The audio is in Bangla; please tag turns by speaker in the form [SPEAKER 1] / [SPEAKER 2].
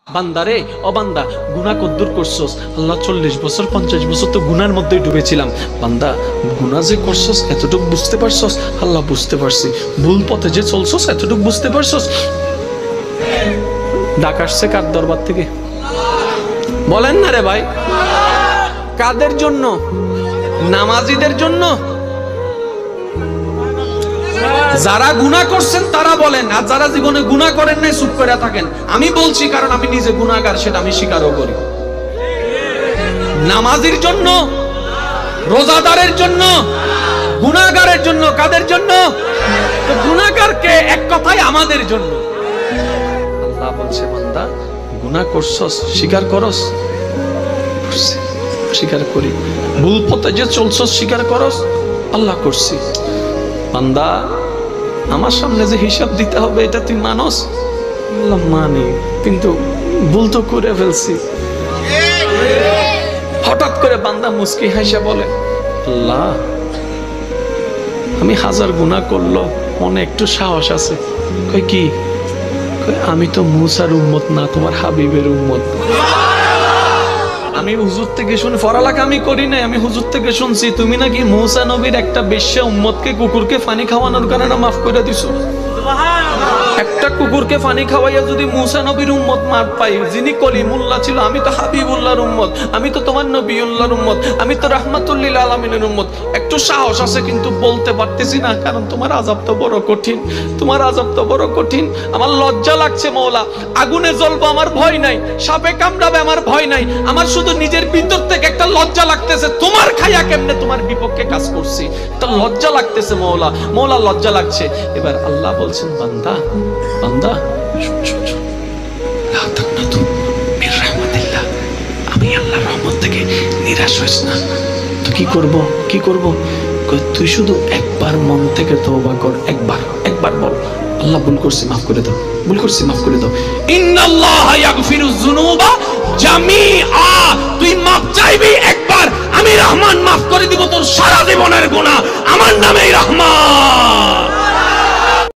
[SPEAKER 1] বান্দারে ও বান্দা, গুনাহ কদ্দুর করছস? আল্লাহ 40 বছর 50 বছর তো গুনার মধ্যেই ডুবেছিলাম। বান্দা গুনাহ যে করছস এতটুকু বুঝতে পারছস? আল্লাহ বুঝতে পারছি। ভুল পথে যে চলছস এতটুকু বুঝতে পারছস? ডাক আসছে কার দরবার থেকে? বলেন না রে ভাই। কাদের জন্য? নামাজিদের জন্য? যারা গুনাহ করছেন তারা বলেন, আর যারা জীবনে গুনাহ করেন নাই চুপ করে থাকেন। আমি বলছি কারণ আমি নিজে গুনাহগার, সেটা আমি স্বীকারও করি। নামাজির জন্য, রোজাদারের জন্য, গুনাহগারের জন্য। কাদের জন্য? তো গুনাহগারকে এক কথায় আমাদের জন্য। আল্লাহ বলছে বান্দা গুনাহ করছস, স্বীকার করস? স্বীকার করি। ভুল পথে যে চলছস স্বীকার করস? আল্লাহ করছি। বান্দা আমার সামনে যে হিসাব দিতে হবে এটা তুই মানস? আল্লাহ মানি, কিন্তু ভুল তো করে ফেলছি। হঠাৎ করে বান্দা মুস্কি হাসে বলে, আল্লাহ আমি 1000 গুনাহ করলো, মনে একটু সাহস আছে। কই কি? কই আমি তো মুসার উম্মত না, তোমার হাবিবের উম্মত। আমি হুজুর থেকে শুনে, পড়ালেখা আমি করি নাই, আমি হুজুর থেকে শুনছি তুমি নাকি মুসা নবীর একটা বেশ্যা উম্মতকে কুকুরকে পানি খাওয়ানোর কারণে মাফ করে দিছো। একটা কুকুরকে পানি খাওয়াইয়া যদি মুসা নবীর উম্মত মার পাই, যিনি কলিমুল্লাহ ছিল, আমি তো হাবিবুল্লাহর উম্মত, আমি তো তোমার নবিউল্লাহর উম্মত, আমি তো রাহমাতুল লিল আলামিনের উম্মত। একটু সাহস আছে কিন্তু বলতে পারতেছি না, কারণ তোমার আযাব তো বড় কঠিন, তোমার আযাব তো বড় কঠিন। আমার লজ্জা লাগছে মওলা। আগুনে জ্বলবো আমার ভয় নাই, সাপে কামড়াবে আমার ভয় নাই, আমার শুধু নিজের ভিতর থেকে একটা লজ্জা লাগতেছে, তোমার খাইয়া কেমনে তোমার বিপক্ষে কাজ করছি, একটা লজ্জা লাগতেছে মওলা। মওলা লজ্জা লাগছে। এবার আল্লাহ বলছেন বান্দা, বান্দা আমি আল্লাহর রহমত থেকে নিরাশ হইস না। তো কি করব? কি করব? তুই শুধু একবার মন থেকে তওবা কর, একবার বল, আল্লাহ ভুল করছি মাফ করে দাও, ভুল করছি মাফ করে দাও। ইন্নাল্লাহা ইয়াগফিরুয যুনুবা জামিআ। তুই মাফ চাইবি একবার, আমি রহমান মাফ করে দিব তোর সারা জীবনের গুনাহ। আমার নামেই রহমান।